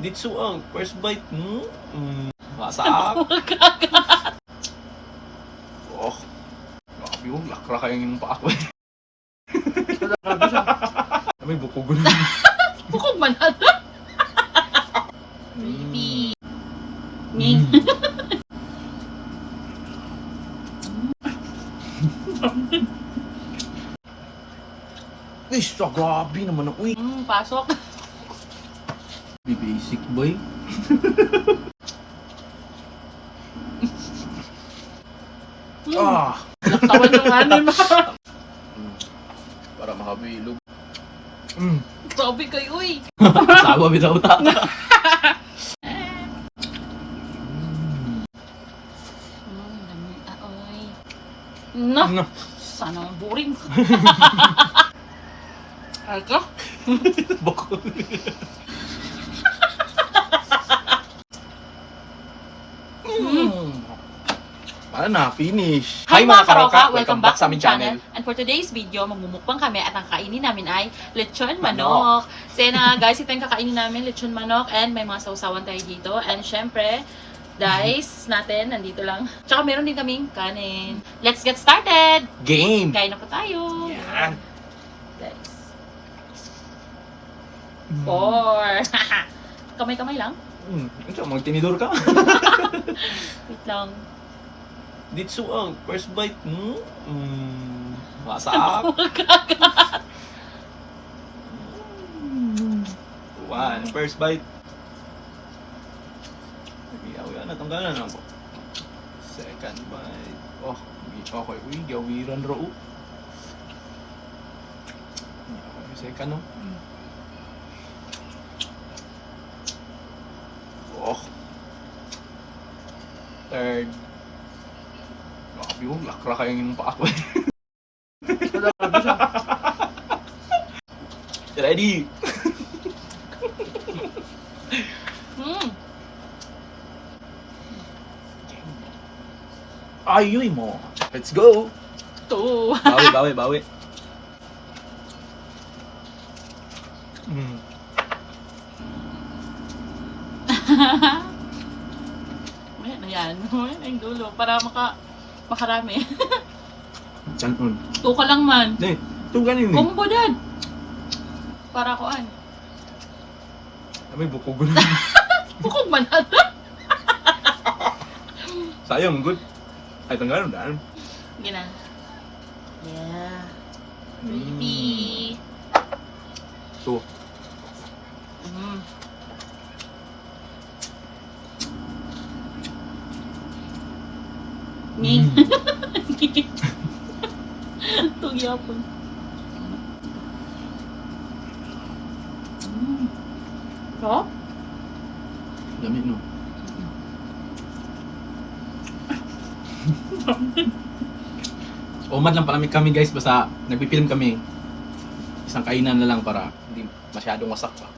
Ditso ang first bite. Masak. Oh. Grabe yung lakra kayong pa ako. Grabe siya. May bukog na. Bukog man nato. Baby. Ning. Ish, grabe naman ang uy. Pasok. Basic boy. Naktawan yung anim. Para makabilog. Grabe kayo, uy. Sawa bitaw ta. Dami. Oy. No. Sana boring. Aka? Bukog. Paano na? Finish. Hi mga karoka! Welcome back sa aming channel. And for today's video, magmumukbang kami at ang kainin namin ay lechon manok. So yun na nga guys, ito yung kakainin namin, lechon manok, and may mga sausawan tayo dito. And syempre, dice natin, nandito lang. Tsaka meron din kaming kanin. Let's get started! Game! Kain na po tayo! Yan! Guys. 4. Kamay-kamay lang. Magtinidor ka? Wait lang. Ditso ang first bite. Masak. One, first bite. Yaw-yaw na, tanggalan lang po. Second bite. Oh, okay. Uy, gawiran ro. Second, no? Oh. Third. Grabe yung lakra kayong pa ako. Grabe siya. Ready? Ayoy mo. Let's go. 2. Bawi. Ayan na yan. Ayan ang dulo. Para makarami. Chanon. 2 ka lang man. Eh, ito ganin eh. Combo dad. Para koan. May bukog na. Bukog man nato. Sayang, good. Ay, tanggalan daan. Gina. Yeah. Baby. Ito. Ning. Tugyapon. Oh? Dami, no? Umad lang pala kami guys, basta nagpipilm kami. Isang kainan na lang para hindi masyadong wasak pa.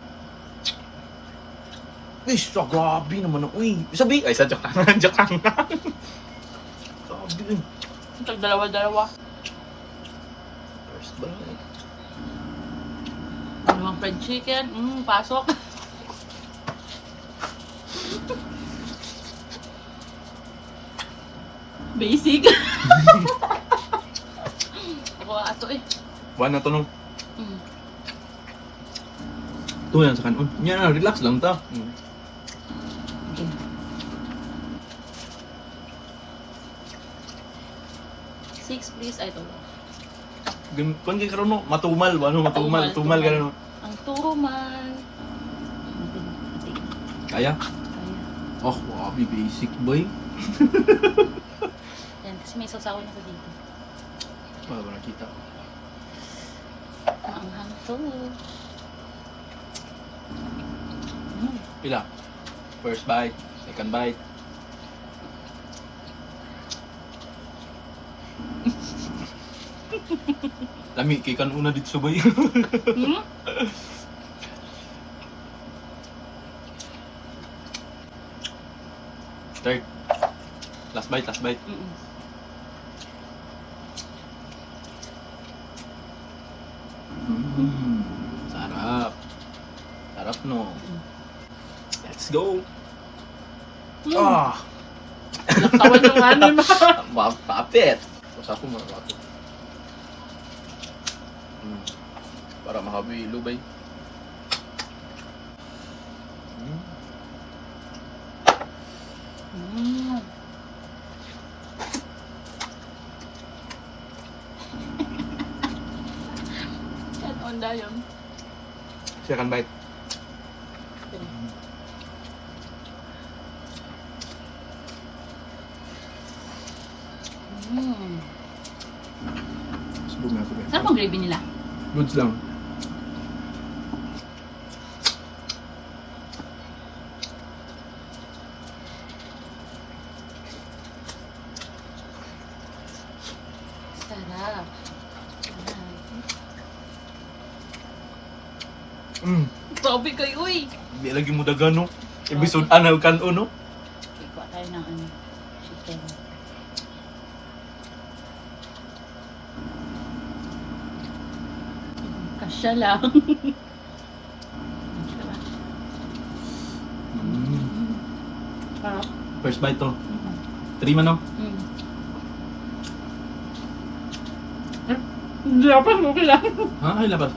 Ish, grabe naman ang uy. Sabi, ay sa joke lang. Joke lang. Grabe. Dalawa-dalawa. First bite. Dalawang fried chicken. Pasok. Basic. Ako ato eh. One na to nung. Ito yan sa kanon. Yan, relax lang ta. Okay. Six please. Ay, ito. Kung kaya karoon no, matumal. Matumal Tumal. gano'n. Ang turo man. Kaya? Kaya. Oh, wabi basic boy. Yan, kasi may sausawan ako dito. Wala ba nakita? Maanghang to. Pila? First bite, second bite. Lami, kay kan una dito subay. Third. Last bite. Sarap. Sarap no. Let's go! Mm. Ah! Laktawan yung anim. Mapapit! Basta ko marapit. Para makabi lubay. Mm. Yan, onda yun. Second bite. Mm. Subog na ito. Sarap ang gravy nila. Goods lang. Sarap. Grabe kayo eh. Hindi lagi mo dagan, no? Episode anal kan no? Okay, kuha tayo ng ano, chicken. Kasya lang. Kasya lang. Sarap. First bite to. 3 man, no? Nilapan mo lang. Ha? Ay, labat.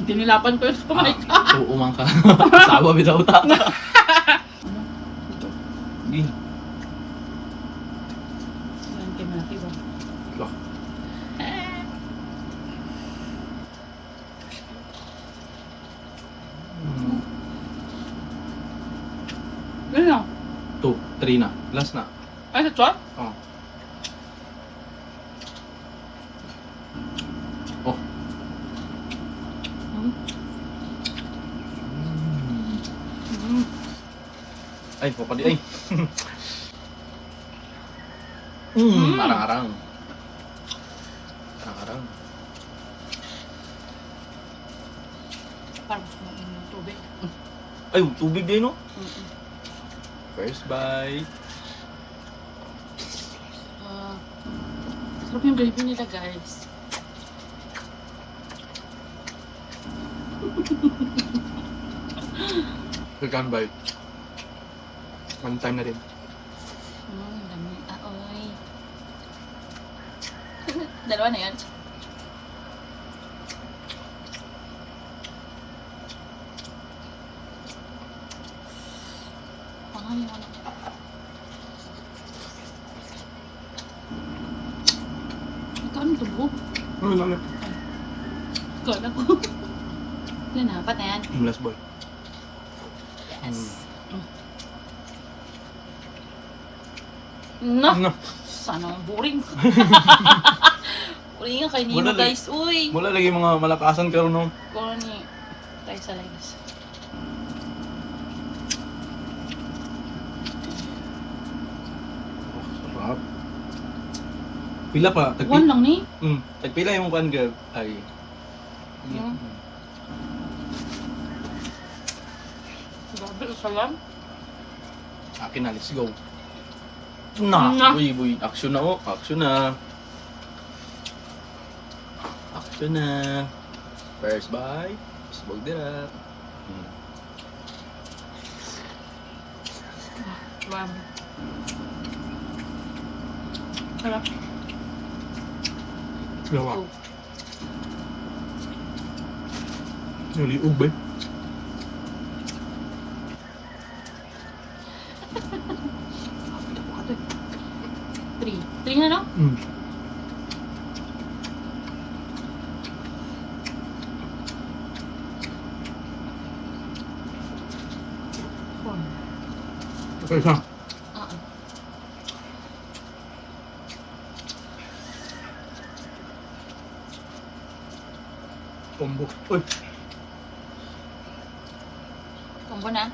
Tinilapan ko yung kumay ka. Uumang ka. Sawa bitaw ta. Sige. Yan, kay Maki ba? Ikaw. Ano lang? 2, 3 na. Last na. Ay, sa chua? Oh. Oh. Ay, papadi ay. Arang-arang. Arang-arang. Parang gusto mo ng tubig. Ay, tubig din, no? First bite. Sarap yung gravy nila, guys. Second bite. One time na rin. Dami. Oy. Dalawa na yan. Pangal yung ano. Ito anong tubo? Ano lang yan? Kala ko. Yan na, apat na yan. Last boy. Yes. No! No. Sana ang boring. Boring nga kay Nino, Wala guys. Uy! Wala lagi mga malakasan karon no. Kung ni tayo sa lives. Sarap. Pila pa? One lang ni. Tagpila yung kan girl. Ay. Grabe, salam. Akin na, let's go. Na! Na. Uy, boy. Action na, oh. Action na. Action na. First bite. Subog dira. Wow. Sarap. Gawa. Oh. Naliog ba? Three na, no? Four. Okay, isa. Combo. Uy! Combo na.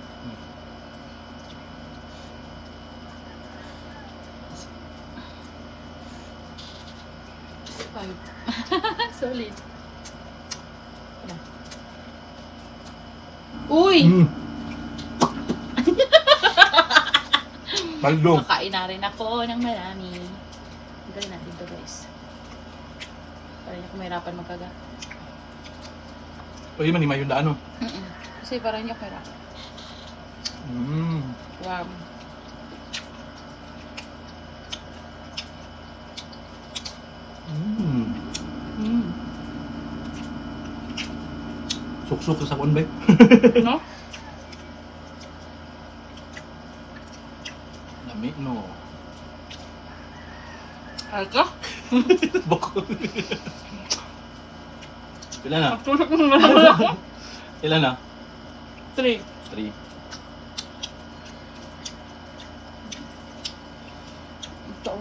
Five. Solid. Wala. Uy! Baldong. Makain na rin ako ng marami. Gawin natin to, guys. Para hindi ako mahirapan magkaga. Uy, man, yung daan, no? Kasi para hindi ako mahirapan. Wow. Mm. Suksok sa sakon ba? No? Lami no. Ay ka? Bako. Pila na? Magtulog mo na ako. Ilan na? 3. 3. Ito.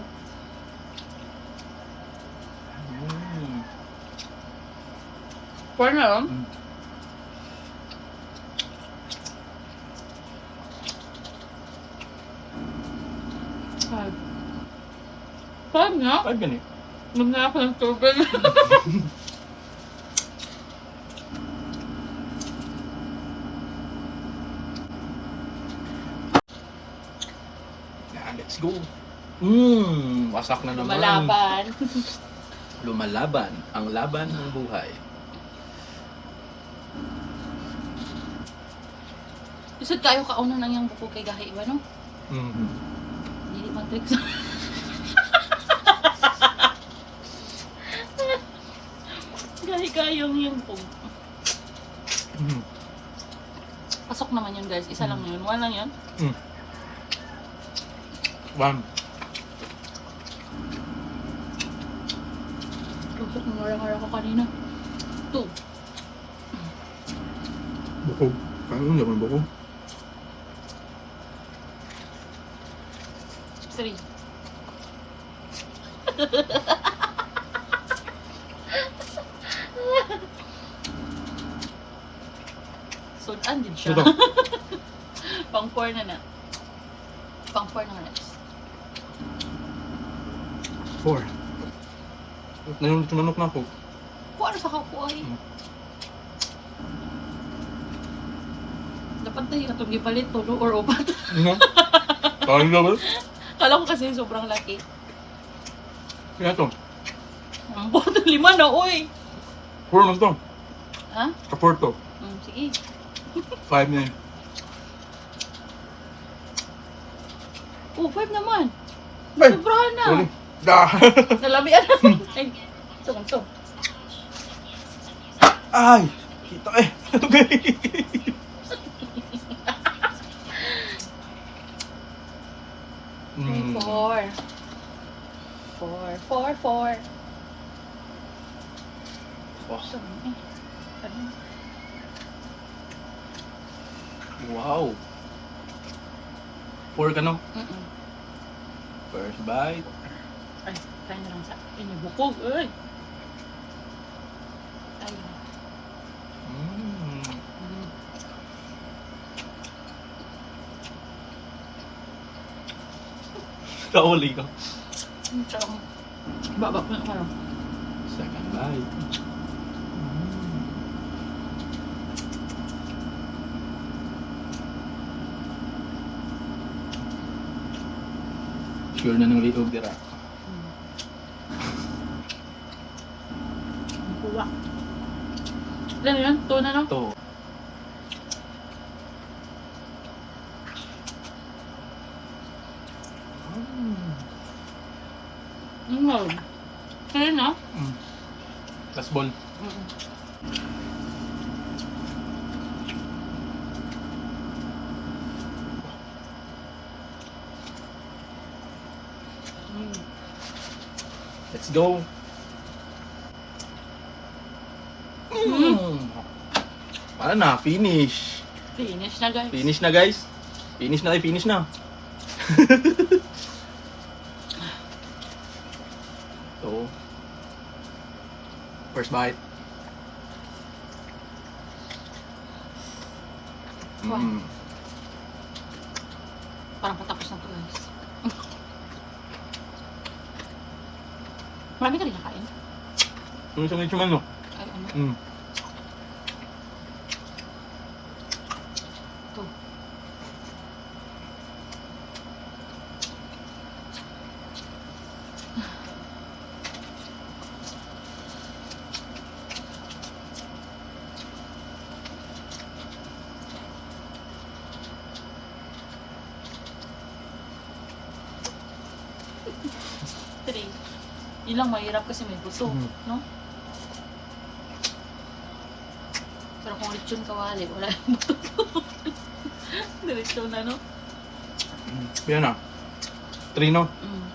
Mm. 4 na yun? Mm. Five. 5 na? 5 ganit. Nung na ako ng tubig. Yeah, let's go. Wasak na naman. Lumalaban. Lumalaban. Ang laban ng buhay. Isod kayo kauna nang yung buko kay gahi iba, no? Mm-hmm. Hindi man tricks. Gahi kayong yung buko. Mm. Pasok naman yun, guys. Isa lang yun. 1 lang yun. 1. Pasok ng marang-marang ko kanina. 2. Bukog. Paano naman bukog? 3. Sudan din siya. Ito. Pang 4 na na. Pang 4 na guys. 4. Nalulot yung manok na ako. Kung ano sa kapoy. Dapat tayo itong gipalit, tulo or upat. Ano? Parang na ba? Kala ko kasi sobrang laki. Kaya ito. Ang boto 5 na, uy! 4 na ito. Ha? Ka-4 to. Sige. 5 na yun. Oh, 5 naman. Ay! Sobrahan na. Sorry. Da! Nalabian na. Ay, ito. Ay! Kita eh! Mm. 4. 4. Oh, So, ano? wow! 4 ka no? Mm-mm. First bite. Ay, tayo na lang sa inibukog. Ay! Ay. Mm. Mm. Kauli ko. Tsaka, baba ko yung ano. Second bite. Sure na ng liog dira. Ang kuwa. Ilan yun? 2 na, no? Ito. Kaya na? Last ball. Let's go. Para na, finish. Finish na, guys. Finish na guys. Finish na tayo, finish na. So, first bite. Wow. Parang patapos na to, guys. Marami ka rin nakain? Ano sa medyo man, no? Ay, ano? Ito. 3. Yun lang mahirap kasi may buto, Mm. no? Pero kung lechon kawali, wala yung buto. Diretso na, no? Yan na. 3 no? Mm.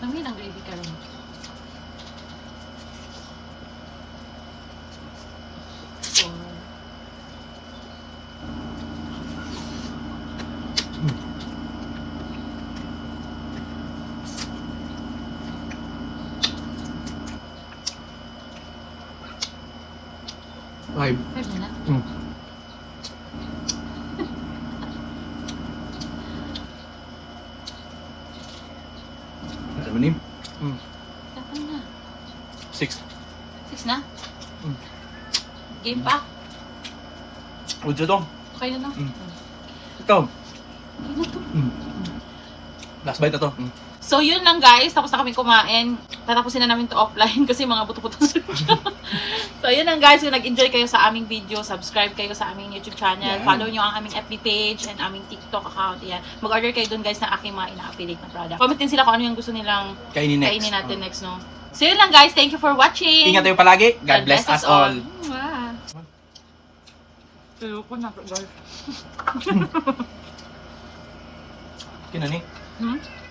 Namin ang gravy ka rin. Four. Five. Five na na. Mm. Alam mo ni? Dapat na. 6. 6 na? Mm. Game pa? Udyo to. Okay na, no? Mm. Ito. Okay na to. Last bite na to. So, yun lang guys. Tapos na kami kumain. Tatapusin na namin to offline kasi mga buto-buto sa So, yun lang guys. Kung nag-enjoy kayo sa aming video, subscribe kayo sa aming YouTube channel. Yan. Follow nyo ang aming FB page and aming TikTok account. Yan. Mag-order kayo dun guys ng aking mga ina-affiliate na product. Comment din sila kung ano yung gusto nilang Kainin next. kainin natin next, no? So, yun lang guys. Thank you for watching. Ingat tayo palagi. God bless us all. Wow. Ayoko na, guys. Kinani? Hmm?